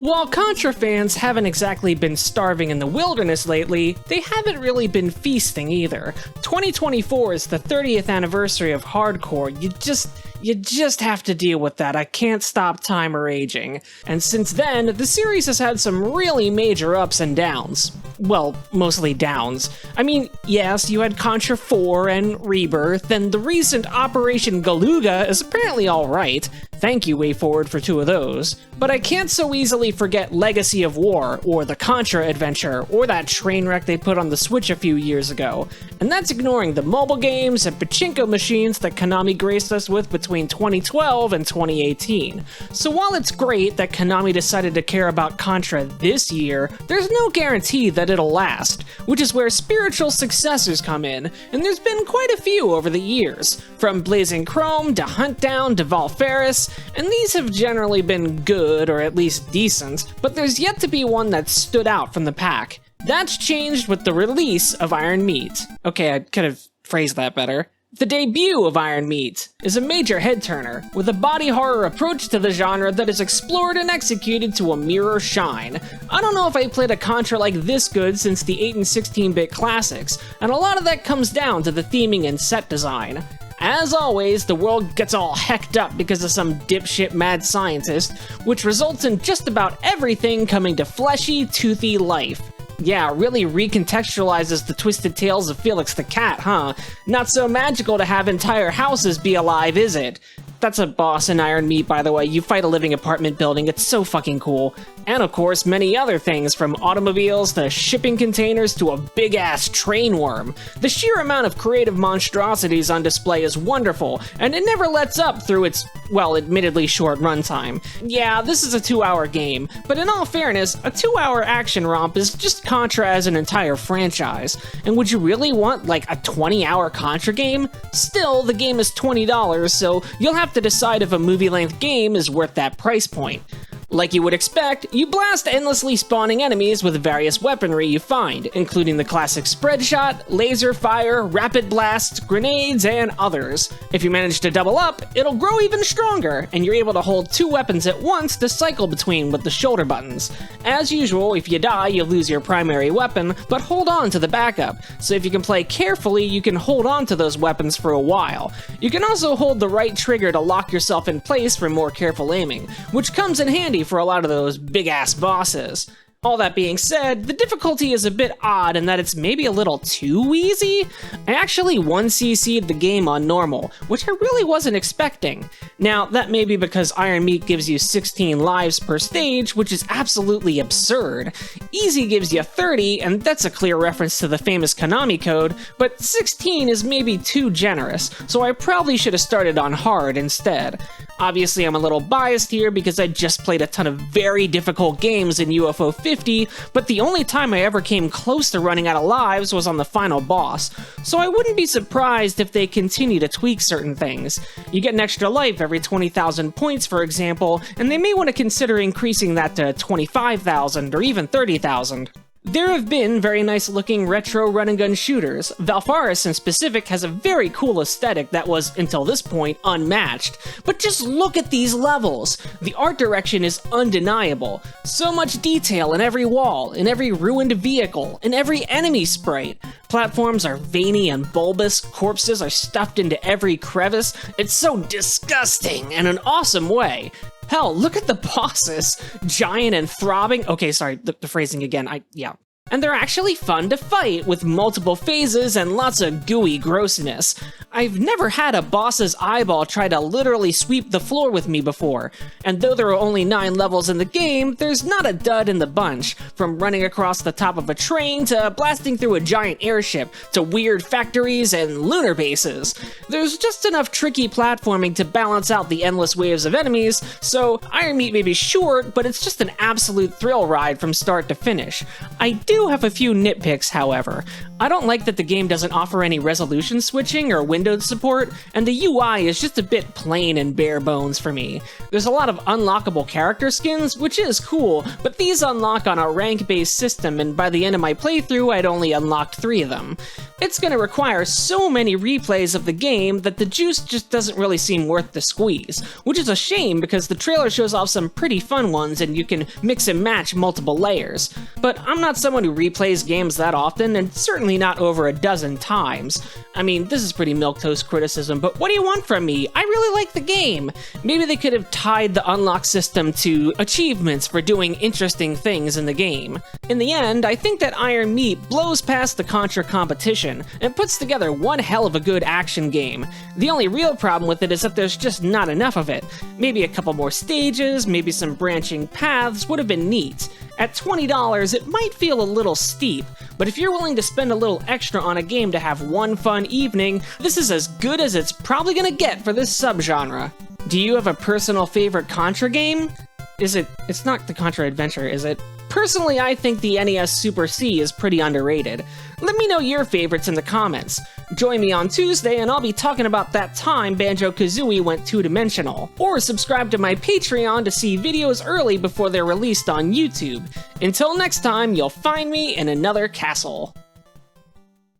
While Contra fans haven't exactly been starving in the wilderness lately, they haven't really been feasting either. 2024 is the 30th anniversary of hardcore. You just have to deal with that. I can't stop time or aging. And since then, the series has had some really major ups and downs. Well, mostly downs. I mean, yes, you had Contra 4 and Rebirth, and the recent Operation Galuga is apparently alright. Thank you, WayForward, for two of those. But I can't so easily forget Legacy of War, or the Contra adventure, or that train wreck they put on the Switch a few years ago. And that's ignoring the mobile games and pachinko machines that Konami graced us with between 2012 and 2018. So while it's great that Konami decided to care about Contra this year, there's no guarantee that it'll last, which is where spiritual successors come in, and there's been quite a few over the years, from Blazing Chrome to Huntdown to Valfaris, and these have generally been good, or at least decent, but there's yet to be one that stood out from the pack. That's changed with the release of Iron Meat. Okay, I could have phrased that better. The debut of Iron Meat is a major head-turner, with a body horror approach to the genre that is explored and executed to a mirror shine. I don't know if I played a Contra like this good since the 8 and 16-bit classics, and a lot of that comes down to the theming and set design. As always, the world gets all hecked up because of some dipshit mad scientist, which results in just about everything coming to fleshy, toothy life. Yeah, really recontextualizes the twisted tales of Felix the Cat, huh? Not so magical to have entire houses be alive, is it? That's a boss in Iron Meat, by the way. You fight a living apartment building, it's so fucking cool. And of course, many other things, from automobiles to shipping containers to a big-ass train worm. The sheer amount of creative monstrosities on display is wonderful, and it never lets up through its, well, admittedly short runtime. Yeah, this is a 2-hour game, but in all fairness, a 2-hour action romp is just Contra as an entire franchise. And would you really want, like, a 20-hour Contra game? Still, the game is $20, so you'll have to decide if a movie-length game is worth that price point. Like you would expect, you blast endlessly spawning enemies with various weaponry you find, including the classic spread shot, laser fire, rapid blast, grenades, and others. If you manage to double up, it'll grow even stronger, and you're able to hold 2 weapons at once to cycle between with the shoulder buttons. As usual, if you die, you lose your primary weapon, but hold on to the backup, so if you can play carefully, you can hold on to those weapons for a while. You can also hold the right trigger to lock yourself in place for more careful aiming, which comes in handy for a lot of those big-ass bosses. All that being said, the difficulty is a bit odd in that it's maybe a little too easy. I actually 1cc'd the game on normal, which I really wasn't expecting. Now, that may be because Iron Meat gives you 16 lives per stage, which is absolutely absurd. Easy gives you 30, and that's a clear reference to the famous Konami code, but 16 is maybe too generous, so I probably should have started on hard instead. Obviously, I'm a little biased here because I just played a ton of very difficult games in UFO 50, but the only time I ever came close to running out of lives was on the final boss, so I wouldn't be surprised if they continue to tweak certain things. You get an extra life every 20,000 points, for example, and they may want to consider increasing that to 25,000 or even 30,000. There have been very nice looking retro run-and-gun shooters. Valfaris in specific has a very cool aesthetic that was, until this point, unmatched. But just look at these levels! The art direction is undeniable. So much detail in every wall, in every ruined vehicle, in every enemy sprite. Platforms are veiny and bulbous, corpses are stuffed into every crevice. It's so disgusting in an awesome way. Hell, look at the bosses! Giant and throbbing. Okay, sorry, the phrasing again, yeah. And they're actually fun to fight, with multiple phases and lots of gooey grossness. I've never had a boss's eyeball try to literally sweep the floor with me before, and though there are only 9 levels in the game, there's not a dud in the bunch, from running across the top of a train to blasting through a giant airship to weird factories and lunar bases. There's just enough tricky platforming to balance out the endless waves of enemies, so Iron Meat may be short, but it's just an absolute thrill ride from start to finish. I do do have a few nitpicks, however. I don't like that the game doesn't offer any resolution switching or window support, and the UI is just a bit plain and bare bones for me. There's a lot of unlockable character skins, which is cool, but these unlock on a rank-based system, and by the end of my playthrough, I'd only unlocked 3 of them. It's gonna require so many replays of the game that the juice just doesn't really seem worth the squeeze, which is a shame because the trailer shows off some pretty fun ones and you can mix and match multiple layers. But I'm not someone who replays games that often, and certainly not over a dozen times. I mean, this is pretty milquetoast criticism, but what do you want from me? I really like the game. Maybe they could have tied the unlock system to achievements for doing interesting things in the game. In the end, I think that Iron Meat blows past the Contra competition and puts together one hell of a good action game. The only real problem with it is that there's just not enough of it. Maybe a couple more stages, maybe some branching paths would have been neat. At $20, it might feel a little steep, but if you're willing to spend a little extra on a game to have one fun evening, this is as good as it's probably gonna get for this subgenre. Do you have a personal favorite Contra game? It's not the Contra Adventure, is it? Personally, I think the NES Super C is pretty underrated. Let me know your favorites in the comments. Join me on Tuesday and I'll be talking about that time Banjo-Kazooie went two-dimensional. Or subscribe to my Patreon to see videos early before they're released on YouTube. Until next time, you'll find me in another castle.